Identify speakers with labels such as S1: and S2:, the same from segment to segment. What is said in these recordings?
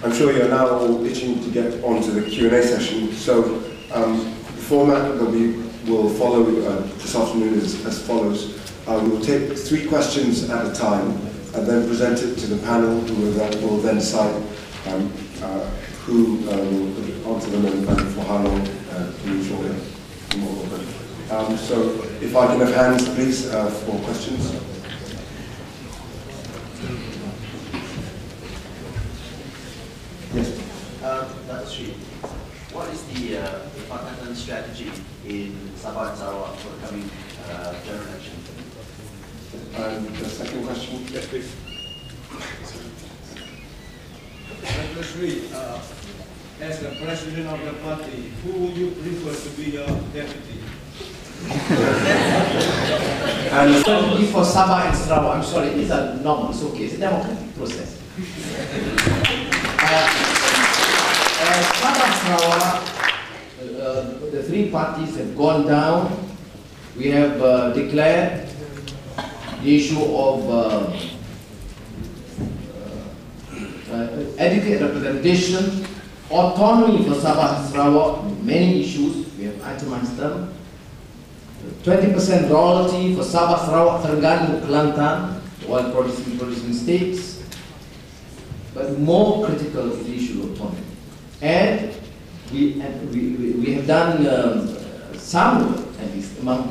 S1: I'm sure you're now all itching to get onto the Q&A session. So the format that we will follow this afternoon is as follows. We will take 3 questions at a time and then present it to the panel, who will then decide who will answer them and for how long in short. So if I can have hands, please, for questions. Yes.
S2: Dr. Sri, what is the Pakatan strategy in Sabah and Sarawak for the coming general election?
S1: And the second question?
S3: Yes, please. Dr. Sri, as the president of the party, who would you prefer to be your deputy?
S4: And for Sabah and Sarawak, I'm sorry, these are normal, it's okay, it's a democratic process. Sabah Sarawak, the 3 parties have gone down. We have declared the issue of adequate representation, autonomy for Sabah Sarawak, many issues, we have itemized them. 20% royalty for Sabah Sarawak, Terengganu, Kelantan, oil producing states. But more critical is the issue of autonomy. And we have done some work, at least among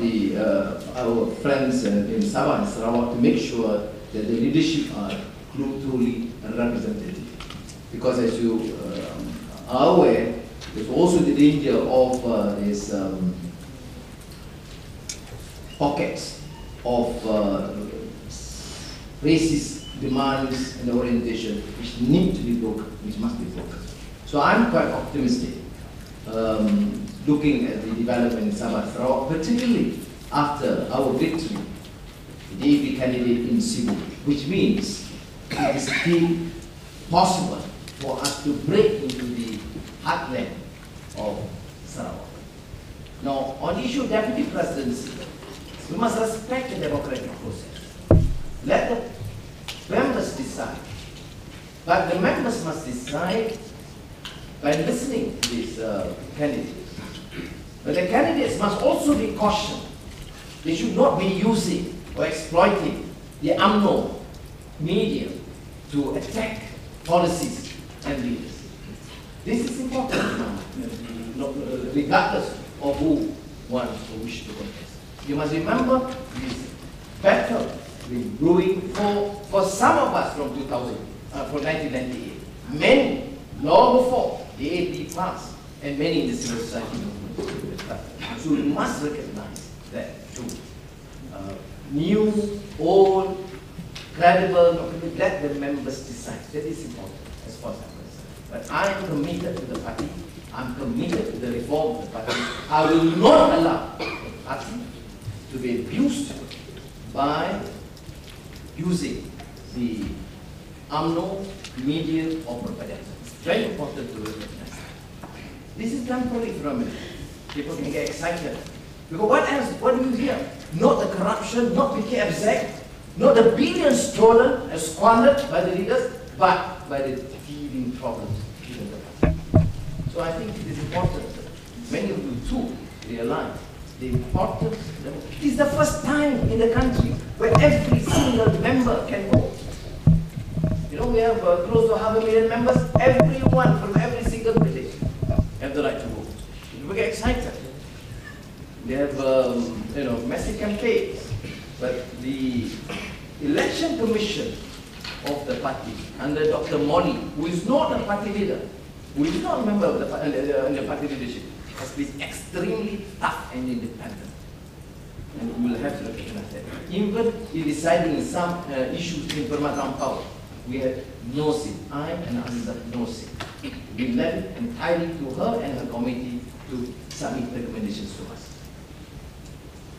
S4: our friends in Sabah and Sarawak, to make sure that the leadership are truly representative. Because as you are aware, there's also the danger of these pockets of racist demands and orientation which need to be broken, which must be broken. So I'm quite optimistic looking at the development in Sabah Sarawak, particularly after our victory, the DAP candidate in Cebu, which means it is still possible for us to break into the heartland of Sarawak. Now, on the issue of deputy presidency, we must respect the democratic process. Let the members decide. But the members must decide by listening to these candidates. But the candidates must also be cautioned. They should not be using or exploiting the UMNO media to attack policies and leaders. This is important, regardless of who wants or wishes to contest. You must remember this battle been brewing for some of us from 1998. Many, long before the AP passed, and many in the civil society movement. So we must recognize that too. New, old, credible, let the members decide. That is important as far as I'm concerned. But I am committed to the party. I'm committed to the reform of the party. I will not allow the party to be abused by using the UMNO media or propaganda. It's very important to recognize that. This is temporary phenomenon. People can get excited. Because what else? What do you hear? Not the corruption, not PKR, not the billions stolen and squandered by the leaders, but by the teething problems in the country. So I think it is important that many of you too realize the importance. It is the first time in the country where every single member can vote. You know, we have close to 500,000 members. Everyone from every single village have the right to vote. We get excited. They have, massive campaigns. But the election commission of the party under Dr. Moni, who is not a party leader, who is not a member of the party leadership, has been extremely tough and independent. And we will have to recognize that. Even in deciding some issues in Permatan Power, we had no say. I and others had no say. We left it entirely to her and her committee to submit recommendations to us.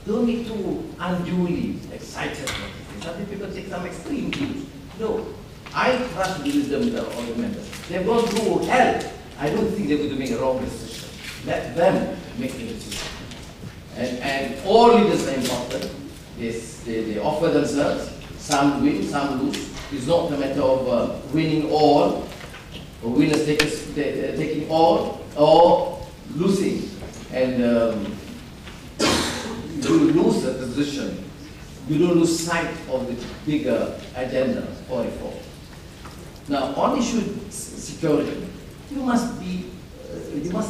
S4: Don't be too unduly excited about it. Some people take some extreme views. No. I trust the wisdom of the members. They've gone through hell. I don't think they're going to make a wrong decision. Let them make the decision. And all leaders are important. They offer themselves. Some win, some lose. It's not a matter of winning all. or winners taking all, or losing, and you lose the position. You don't lose sight of the bigger agenda for reform. Now, on issue security, you must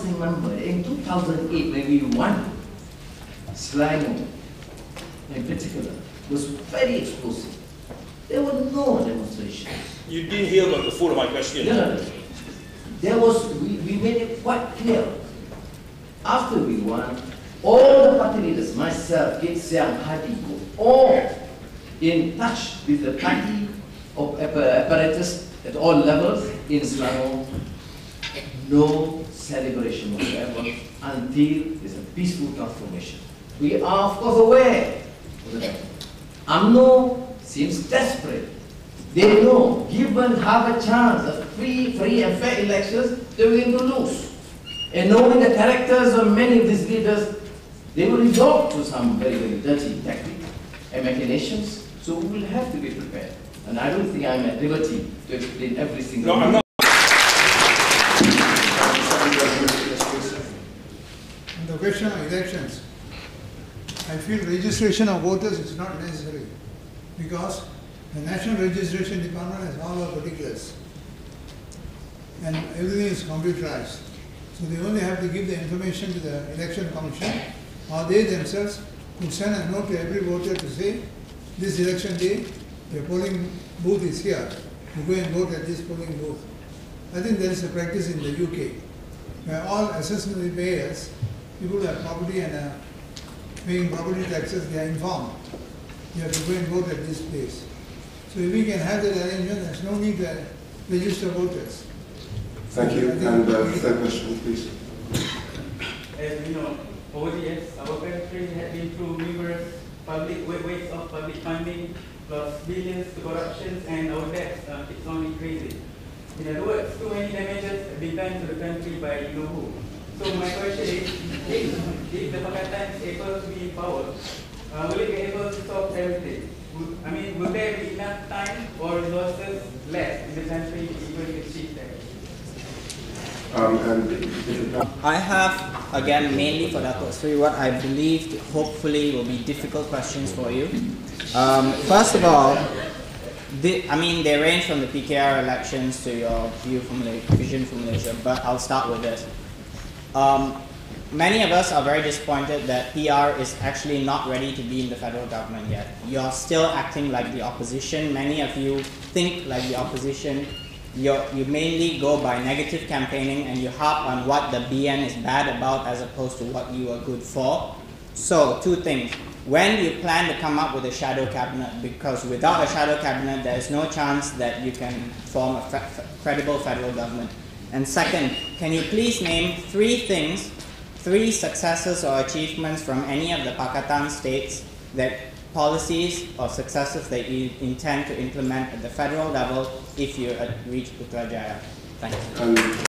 S4: remember in 2008 when we won, Selangor in particular was very explosive. There were no demonstrations.
S5: You didn't hear about the full of my question.
S4: No. There was, we made it quite clear. After we won, all the party leaders, myself, Kit Siang, Hadi, were all in touch with the party apparatus at all levels in Selangor. No celebration whatsoever until there's a peaceful transformation. We are, of course, aware of that. UMNO seems desperate. They know, given half a chance of free and fair elections, they're going to lose. And knowing the characters of many of these leaders, they will resort to some very, very dirty tactics and machinations. So we will have to be prepared. And I don't think I'm at liberty to explain every single
S5: I'm not.
S6: On the question of elections, I feel registration of voters is not necessary because the National Registration Department has all our particulars and everything is computerized. So they only have to give the information to the Election Commission, or they themselves could send a note to every voter to say, this election day, the polling booth is here. You go and vote at this polling booth. I think there is a practice in the UK where all assessment payers, people who have property and are paying property taxes, they are informed. You have to go and vote at this place. So if we can have that arrangement, there's no need to register voters.
S1: Thank you. And third question, please.
S7: As you know, over the years, our country has been through numerous public waste of public funding, plus billions to corruption, and our debt keeps on increasing. In other words, too many damages have been done to the country by you know who. So my question is, if the Pakatan is able to be in power, will it be able to stop everything? Will there be enough time or resources left in the country to even achieve that?
S8: I have, again, mainly for Dato' Sri, what I believe hopefully will be difficult questions for you. First of all, they range from the PKR elections to your vision for Malaysia, but I'll start with this. Many of us are very disappointed that PR is actually not ready to be in the federal government yet. You're still acting like the opposition. Many of you think like the opposition. You mainly go by negative campaigning and you harp on what the BN is bad about as opposed to what you are good for. So, two things. When do you plan to come up with a shadow cabinet? Because without a shadow cabinet, there is no chance that you can form a credible federal government. And second, can you please name three successes or achievements from any of the Pakatan states, that policies or successes that you intend to implement at the federal level if you reach Putrajaya? Thank you.